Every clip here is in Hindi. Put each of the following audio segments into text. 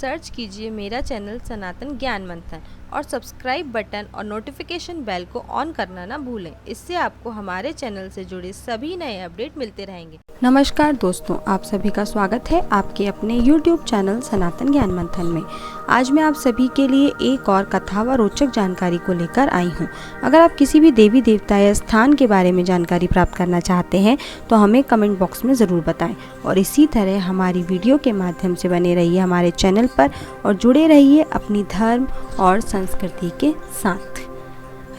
सर्च कीजिए मेरा चैनल सनातन ज्ञान मंथन और सब्सक्राइब बटन और नोटिफिकेशन बेल को ऑन करना ना भूलें। इससे आपको हमारे चैनल से जुड़े सभी नए अपडेट मिलते रहेंगे। नमस्कार दोस्तों, आप सभी का स्वागत है आपके अपने YouTube चैनल सनातन ज्ञान मंथन में। आज मैं आप सभी के लिए एक और कथा व रोचक जानकारी को लेकर आई हूँ। अगर आप किसी भी देवी देवता या स्थान के बारे में जानकारी प्राप्त करना चाहते हैं तो हमें कमेंट बॉक्स में ज़रूर बताएं और इसी तरह हमारी वीडियो के माध्यम से बने रहिए हमारे चैनल पर और जुड़े रहिए अपनी धर्म और संस्कृति के साथ।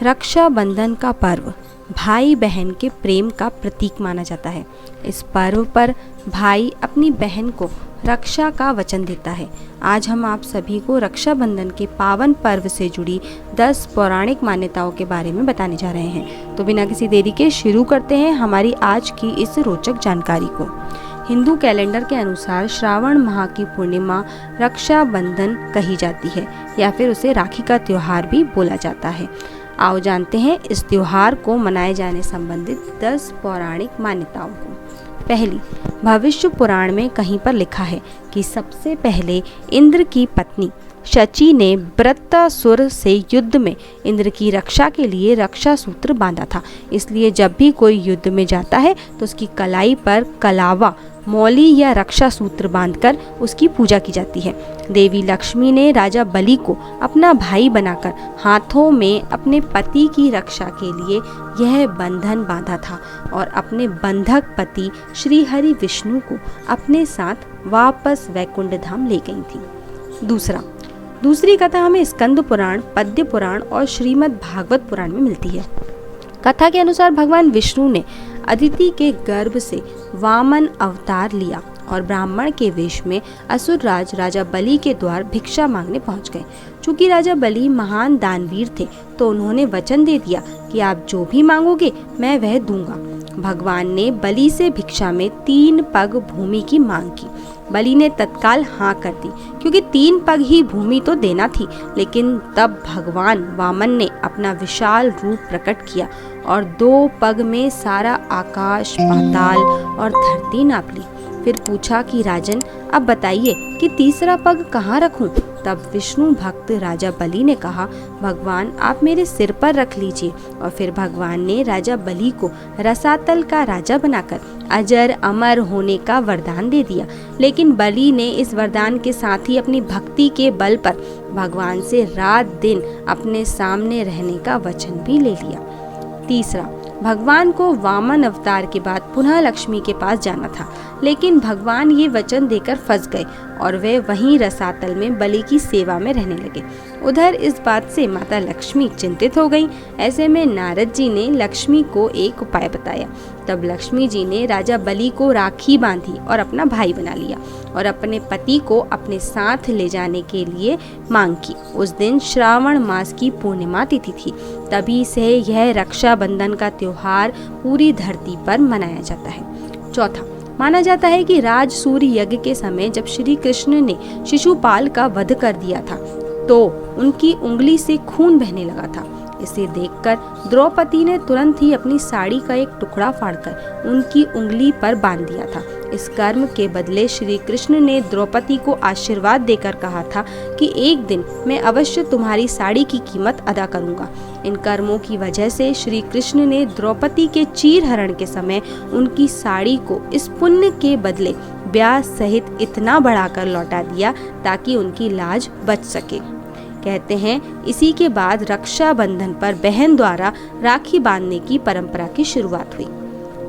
रक्षाबंधन का पर्व भाई बहन के प्रेम का प्रतीक माना जाता है। इस पर्व पर भाई अपनी बहन को रक्षा का वचन देता है। आज हम आप सभी को रक्षाबंधन के पावन पर्व से जुड़ी 10 पौराणिक मान्यताओं के बारे में बताने जा रहे हैं। तो बिना किसी देरी के शुरू करते हैं हमारी आज की इस रोचक जानकारी को। हिंदू कैलेंडर के अनुसार श्रावण माह की पूर्णिमा रक्षाबंधन कही जाती है या फिर उसे राखी का त्योहार भी बोला जाता है। आओ जानते हैं इस त्योहार को मनाए जाने संबंधित 10 पौराणिक मान्यताओं को। पहली, भविष्य पुराण में कहीं पर लिखा है कि सबसे पहले इंद्र की पत्नी शची ने वृत्तासुर से युद्ध में इंद्र की रक्षा के लिए रक्षा सूत्र बांधा था। इसलिए जब भी कोई युद्ध में जाता है तो उसकी कलाई पर कलावा, मौली या रक्षा सूत्र बांधकर उसकी पूजा की जाती है। देवी लक्ष्मी ने राजा बलि को अपना भाई बनाकर हाथों में अपने पति की रक्षा के लिए यह बंधन बांधा था और अपने बंधक पति श्री हरि विष्णु को अपने साथ वापस वैकुंठ धाम ले गई थी। दूसरी कथा हमें स्कंद पुराण, पद्य पुराण और श्रीमद् भागवत पुराण में मिलती है। कथा के अनुसार भगवान विष्णु ने अदिति के गर्भ से वामन अवतार लिया और ब्राह्मण के वेश में असुरराज राजा बलि के द्वार भिक्षा मांगने पहुंच गए। चूंकि राजा बलि महान दानवीर थे तो उन्होंने वचन दे दिया कि आप जो भी मांगोगे मैं वह दूंगा। भगवान ने बलि से भिक्षा में 3 पग भूमि की मांग की। बलि ने तत्काल हाँ कर दी क्योंकि 3 पग ही भूमि तो देना थी। लेकिन तब भगवान वामन ने अपना विशाल रूप प्रकट किया और 2 पग में सारा आकाश, पाताल और धरती नाप ली। फिर पूछा कि राजन अब बताइए कि तीसरा पग कहाँ रखूं? तब विष्णु भक्त राजा बलि ने कहा, भगवान आप मेरे सिर पर रख लीजिए। और फिर भगवान ने राजा बलि को रसातल का राजा बनाकर अजर अमर होने का वरदान दे दिया। लेकिन बलि ने इस वरदान के साथ ही अपनी भक्ति के बल पर भगवान से रात दिन अपने सामने रहने का वचन भी ले लिया। तीसरा, भगवान को वामन अवतार के बाद पुनः लक्ष्मी के पास जाना था, लेकिन भगवान ये वचन देकर फंस गए और वे वहीं रसातल में बलि की सेवा में रहने लगे। उधर इस बात से माता लक्ष्मी चिंतित हो गई। ऐसे में नारद जी ने लक्ष्मी को एक उपाय बताया। तब लक्ष्मी जी ने राजा बलि को राखी बांधी और अपना भाई बना लिया और अपने पति को अपने साथ ले जाने के लिए मांग की। उस दिन श्रावण मास की पूर्णिमा तिथि थी। तभी से यह रक्षाबंधन का त्योहार पूरी धरती पर मनाया जाता है। चौथा, माना जाता है कि राज सूर्य यज्ञ के समय जब श्री कृष्ण ने शिशुपाल का वध कर दिया था तो उनकी उंगली से खून बहने लगा था। इसे देखकर द्रौपदी ने तुरंत ही अपनी साड़ी का एक टुकड़ा फाड़कर उनकी उंगली पर बांध दिया था। इस कर्म के बदले श्री कृष्ण ने द्रौपदी को आशीर्वाद देकर कहा था कि एक दिन मैं अवश्य तुम्हारी साड़ी की कीमत अदा करूंगा। इन कर्मों की वजह से श्री कृष्ण ने द्रौपदी के चीरहरण के समय उनकी साड़ी को इस पुण्य के बदले ब्याज सहित इतना बढ़ाकर लौटा दिया ताकि उनकी लाज बच सके। कहते हैं इसी के बाद रक्षाबंधन पर बहन द्वारा राखी बांधने की परंपरा की शुरुआत हुई।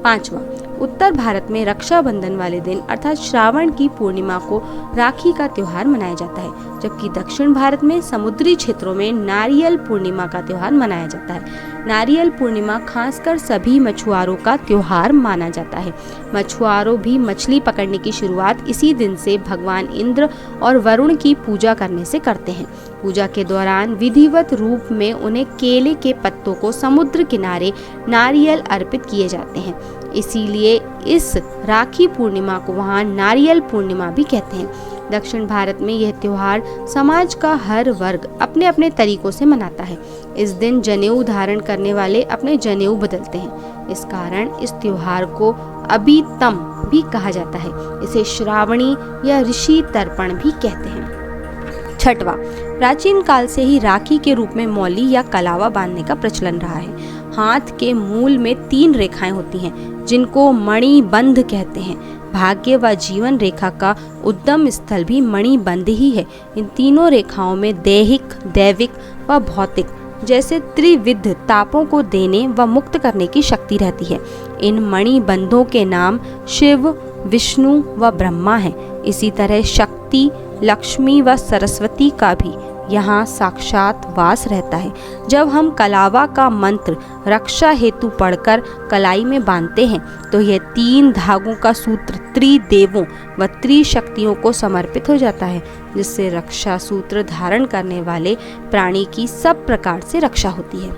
पांचवा, उत्तर भारत में रक्षाबंधन वाले दिन अर्थात श्रावण की पूर्णिमा को राखी का त्योहार मनाया जाता है, जबकि दक्षिण भारत में समुद्री क्षेत्रों में नारियल पूर्णिमा का त्योहार मनाया जाता है। नारियल पूर्णिमा खासकर सभी मछुआरों का त्योहार माना जाता है। मछुआरों भी मछली पकड़ने की शुरुआत इसी दिन से भगवान इंद्र और वरुण की पूजा करने से करते हैं। पूजा के दौरान विधिवत रूप में उन्हें केले के पत्तों को समुद्र किनारे नारियल अर्पित किए जाते हैं। इसीलिए इस राखी पूर्णिमा को वहाँ नारियल पूर्णिमा भी कहते हैं। दक्षिण भारत में यह त्योहार समाज का हर वर्ग अपने अपने तरीकों से मनाता है। इस दिन जनेऊ धारण करने वाले अपने जनेऊ बदलते हैं। इस कारण इस त्योहार को अबीतम भी कहा जाता है। इसे श्रावणी या ऋषि तर्पण भी कहते हैं। छठवां, प्राचीन काल से ही राखी के रूप में मौली या कलावा बांधने का प्रचलन रहा है। हाथ के मूल में 3 रेखाएं होती हैं जिनको मणिबंध कहते हैं। भाग्य व जीवन रेखा का उद्गम स्थल भी मणिबंध ही है। इन तीनों रेखाओं में दैहिक, दैविक व भौतिक जैसे त्रिविध तापों को देने व मुक्त करने की शक्ति रहती है। इन मणिबंधों के नाम शिव, विष्णु व ब्रह्मा हैं। इसी तरह शक्ति, लक्ष्मी व सरस्वती का भी यहाँ साक्षात वास रहता है। जब हम कलावा का मंत्र रक्षा हेतु पढ़कर कलाई में बांधते हैं तो यह 3 धागों का सूत्र त्रिदेवों व त्रिशक्तियों को समर्पित हो जाता है, जिससे रक्षा सूत्र धारण करने वाले प्राणी की सब प्रकार से रक्षा होती है।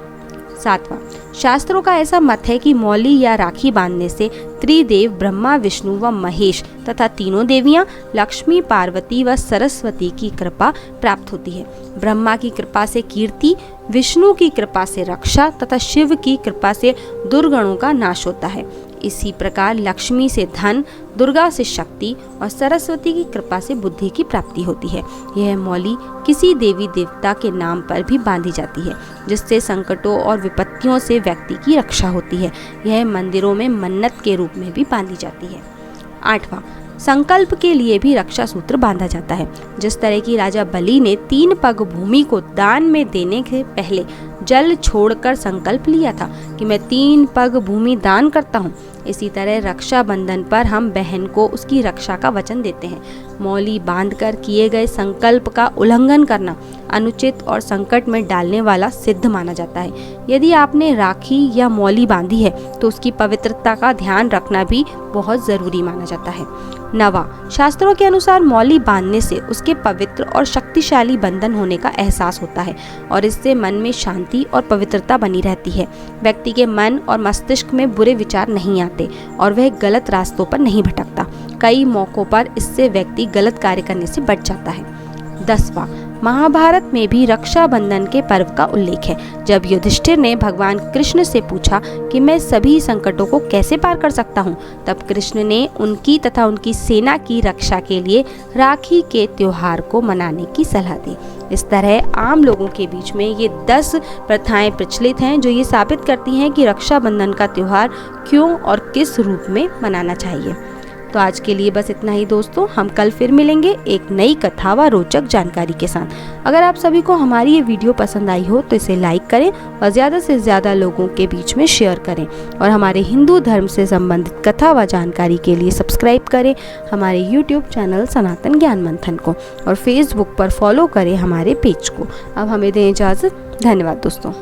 7वां, शास्त्रों का ऐसा मत है कि मौली या राखी बांधने से त्रिदेव ब्रह्मा, विष्णु व महेश तथा तीनों देवियां लक्ष्मी, पार्वती व सरस्वती की कृपा प्राप्त होती है। ब्रह्मा की कृपा से कीर्ति, विष्णु की कृपा से रक्षा तथा शिव की कृपा से दुर्गुणों का नाश होता है। इसी प्रकार लक्ष्मी से धन, दुर्गा से शक्ति और सरस्वती की कृपा से बुद्धि की प्राप्ति होती है। यह मौली किसी देवी देवता के नाम पर भी बांधी जाती है, जिससे संकटों और विपत्तियों से व्यक्ति की रक्षा होती है। यह मंदिरों में मन्नत के रूप में भी बांधी जाती है। 8वां, संकल्प के लिए भी रक्षा सूत्र बांधा जाता है। जिस तरह की राजा बलि ने 3 पग भूमि को दान में देने से पहले जल छोड़कर संकल्प लिया था कि मैं 3 पग भूमि दान करता हूँ, इसी तरह रक्षाबंधन पर हम बहन को उसकी रक्षा का वचन देते हैं। मौली बांधकर किए गए संकल्प का उल्लंघन करना अनुचित और संकट में डालने वाला सिद्ध माना जाता है। यदि आपने राखी या मौली बांधी है तो उसकी पवित्रता का ध्यान रखना भी बहुत ज़रूरी माना जाता है। 9वां, शास्त्रों के अनुसार मौली बांधने से उसके पवित्र और शक्तिशाली बंधन होने का एहसास होता है और इससे मन में शांति और पवित्रता बनी रहती है। व्यक्ति के मन और मस्तिष्क में बुरे विचार नहीं आते और वह गलत रास्तों पर नहीं भटकता। कई मौकों पर इससे व्यक्ति गलत कार्य करने से बच जाता है। 10वां, महाभारत में भी रक्षाबंधन के पर्व का उल्लेख है। जब युधिष्ठिर ने भगवान कृष्ण से पूछा कि मैं सभी संकटों को कैसे पार कर सकता हूँ, तब कृष्ण ने उनकी तथा उनकी सेना की रक्षा के लिए राखी के त्योहार को मनाने की सलाह दी। इस तरह आम लोगों के बीच में ये 10 प्रथाएं प्रचलित हैं जो ये साबित करती हैं कि रक्षाबंधन का त्योहार क्यों और किस रूप में मनाना चाहिए। तो आज के लिए बस इतना ही दोस्तों। हम कल फिर मिलेंगे एक नई कथा व रोचक जानकारी के साथ। अगर आप सभी को हमारी ये वीडियो पसंद आई हो तो इसे लाइक करें और ज़्यादा से ज़्यादा लोगों के बीच में शेयर करें और हमारे हिंदू धर्म से संबंधित कथा व जानकारी के लिए सब्सक्राइब करें हमारे यूट्यूब चैनल सनातन ज्ञान मंथन को और फेसबुक पर फॉलो करें हमारे पेज को। अब हमें दें इजाज़त। धन्यवाद दोस्तों।